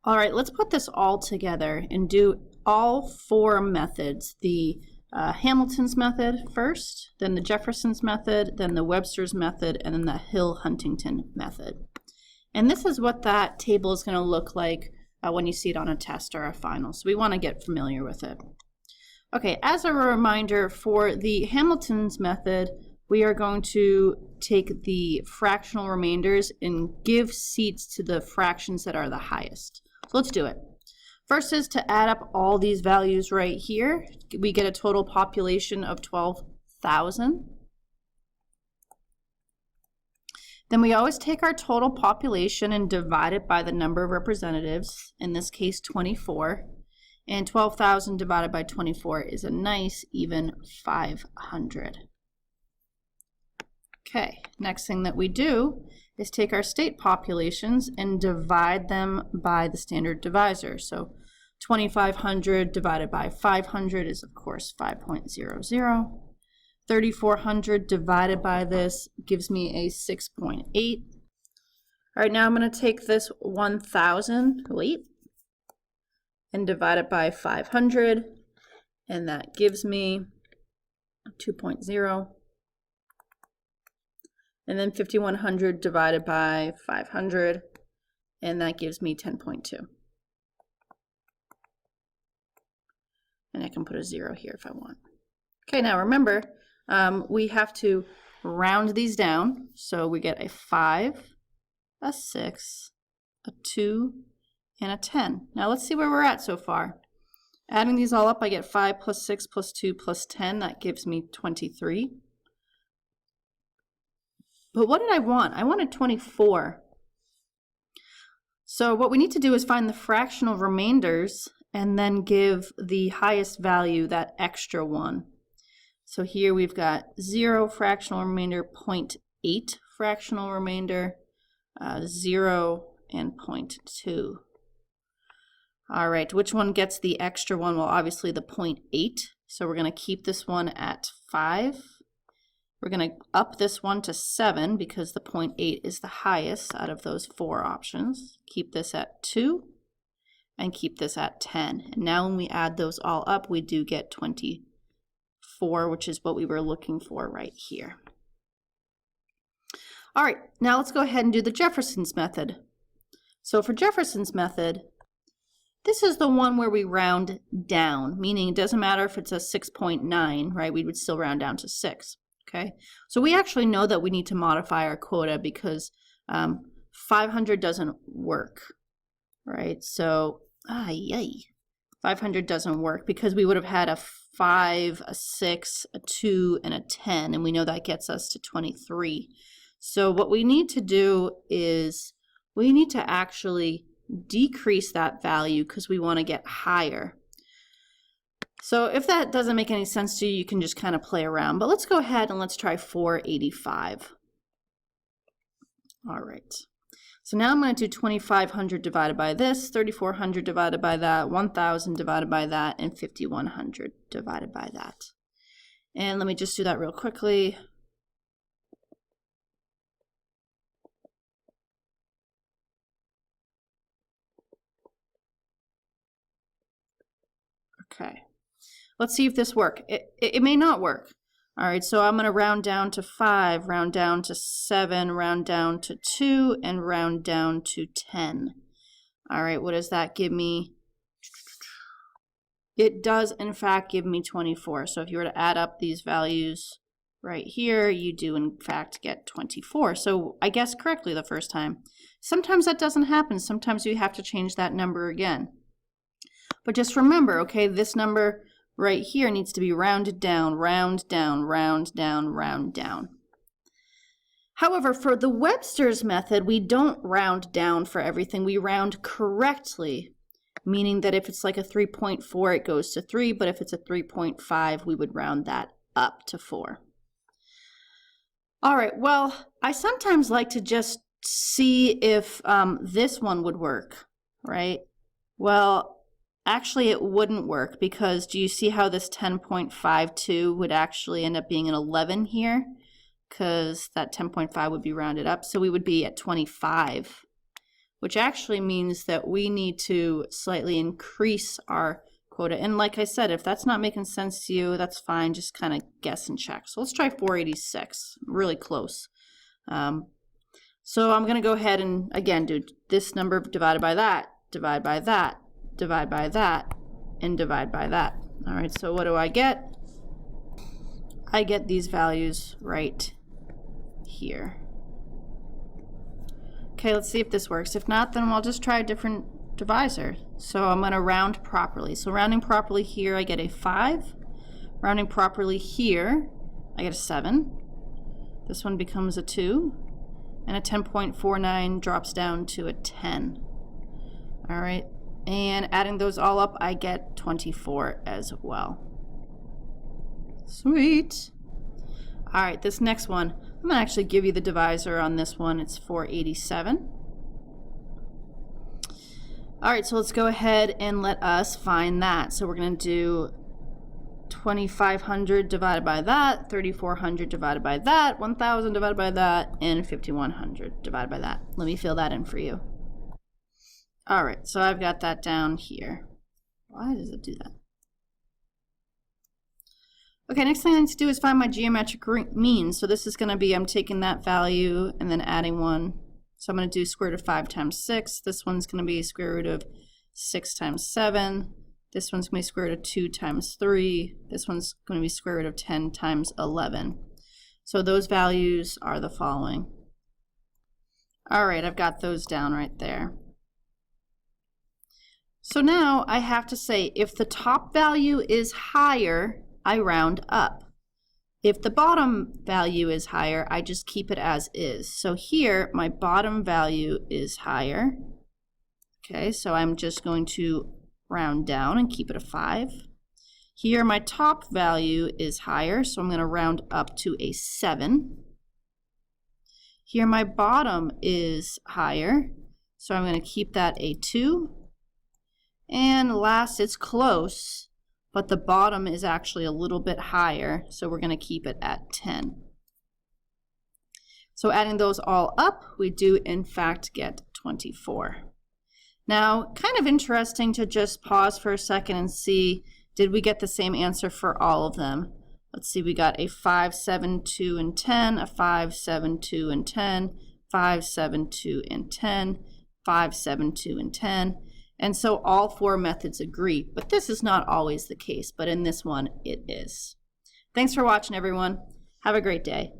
All right, let's put this all together and do all four methods. The Hamilton's method first, then the Jefferson's method, then the Webster's method, and then the Hill-Huntington method. And this is what that table is going to look like when you see it on a test or a final. So we want to get familiar with it. Okay, as a reminder, for the Hamilton's method, we are going to take the fractional remainders and give seats to the fractions that are the highest. So let's do it. First is to add up all these values right here. We get a total population of 12,000. Then we always take our total population and divide it by the number of representatives, in this case 24. And 12,000 divided by 24 is a nice even 500. Okay, next thing that we do is take our state populations and divide them by the standard divisor. So 2,500 divided by 500 is, of course, 5.00. 3,400 divided by this gives me a 6.8. All right, now I'm going to take this 1,000, and divide it by 500, and that gives me 2.0. And then 5,100 divided by 500, and that gives me 10.2. And I can put a 0 here if I want. Okay, now remember, we have to round these down. So we get a 5, a 6, a 2, and a 10. Now let's see where we're at so far. Adding these all up, I get 5 plus 6 plus 2 plus 10. That gives me 23. But what did I want? I wanted 24. So what we need to do is find the fractional remainders and then give the highest value that extra one. So here we've got 0 fractional remainder, 0.8 fractional remainder, 0, and 0.2. All right, which one gets the extra one? Well, obviously the 0.8. So we're going to keep this one at 5. We're going to up this one to 7 because the 0.8 is the highest out of those 4 options. Keep this at 2 and keep this at 10. And now when we add those all up, we do get 24, which is what we were looking for right here. All right, now let's go ahead and do the Jefferson's method. So for Jefferson's method, this is the one where we round down, meaning it doesn't matter if it's a 6.9, right? We would still round down to 6. Okay, so we actually know that we need to modify our quota because 500 doesn't work, right? So, 500 doesn't work because we would have had a 5, a 6, a 2, and a 10, and we know that gets us to 23. So what we need to do is we need to actually decrease that value because we want to get higher. So if that doesn't make any sense to you, you can just kind of play around. But let's go ahead and let's try 485. All right. So now I'm going to do 2,500 divided by this, 3,400 divided by that, 1,000 divided by that, and 5,100 divided by that. And let me just do that real quickly. Okay. Let's see if this works. It may not work. All right, so I'm going to round down to 5, round down to 7, round down to 2, and round down to 10. All right, what does that give me? It does, in fact, give me 24. So if you were to add up these values right here, you do, in fact, get 24. So I guessed correctly the first time. Sometimes that doesn't happen. Sometimes you have to change that number again. But just remember, okay, this number right here needs to be rounded down, round down, round down, round down. However, for the Webster's method, we don't round down for everything. We round correctly, meaning that if it's like a 3.4, it goes to 3, but if it's a 3.5, we would round that up to 4. All right, well, I sometimes like to just see if this one would work, right? Well, actually, it wouldn't work because do you see how this 10.52 would actually end up being an 11 here? Because that 10.5 would be rounded up. So we would be at 25, which actually means that we need to slightly increase our quota. And like I said, if that's not making sense to you, that's fine. Just kind of guess and check. So let's try 486, really close. So I'm going to go ahead and, again, do this number divided by that, divide by that, divide by that, and divide by that. All right, so what do I get? I get these values right here. Okay, let's see if this works. If not, then I'll just try a different divisor. So I'm going to round properly. So rounding properly here, I get a 5. Rounding properly here, I get a 7. This one becomes a 2. And a 10.49 drops down to a 10. All right, and adding those all up, I get 24 as well. Sweet. All right, this next one, I'm going to actually give you the divisor on this one. It's 487. All right, so let's go ahead and let us find that. So we're going to do 2,500 divided by that, 3,400 divided by that, 1,000 divided by that, and 5,100 divided by that. Let me fill that in for you. All right, so I've got that down here. Why does it do that? Okay, next thing I need to do is find my geometric mean. So this is going to be, I'm taking that value and then adding 1. So I'm going to do square root of 5 times 6. This one's going to be square root of 6 times 7. This one's going to be square root of 2 times 3. This one's going to be square root of 10 times 11. So those values are the following. All right, I've got those down right there. So now I have to say, if the top value is higher, I round up. If the bottom value is higher, I just keep it as is. So here, my bottom value is higher. Okay, so I'm just going to round down and keep it a 5. Here, my top value is higher, so I'm going to round up to a 7. Here, my bottom is higher, so I'm going to keep that a 2. And last, it's close, but the bottom is actually a little bit higher, so we're going to keep it at 10. So adding those all up, we do in fact get 24. Now, kind of interesting to just pause for a second and see, did we get the same answer for all of them? Let's see, we got a 5, 7, 2, and 10, a 5, 7, 2, and 10, 5, 7, 2, and 10, 5, 7, 2, and 10. And so all 4 methods agree, but this is not always the case, but in this one, it is. Thanks for watching, everyone. Have a great day.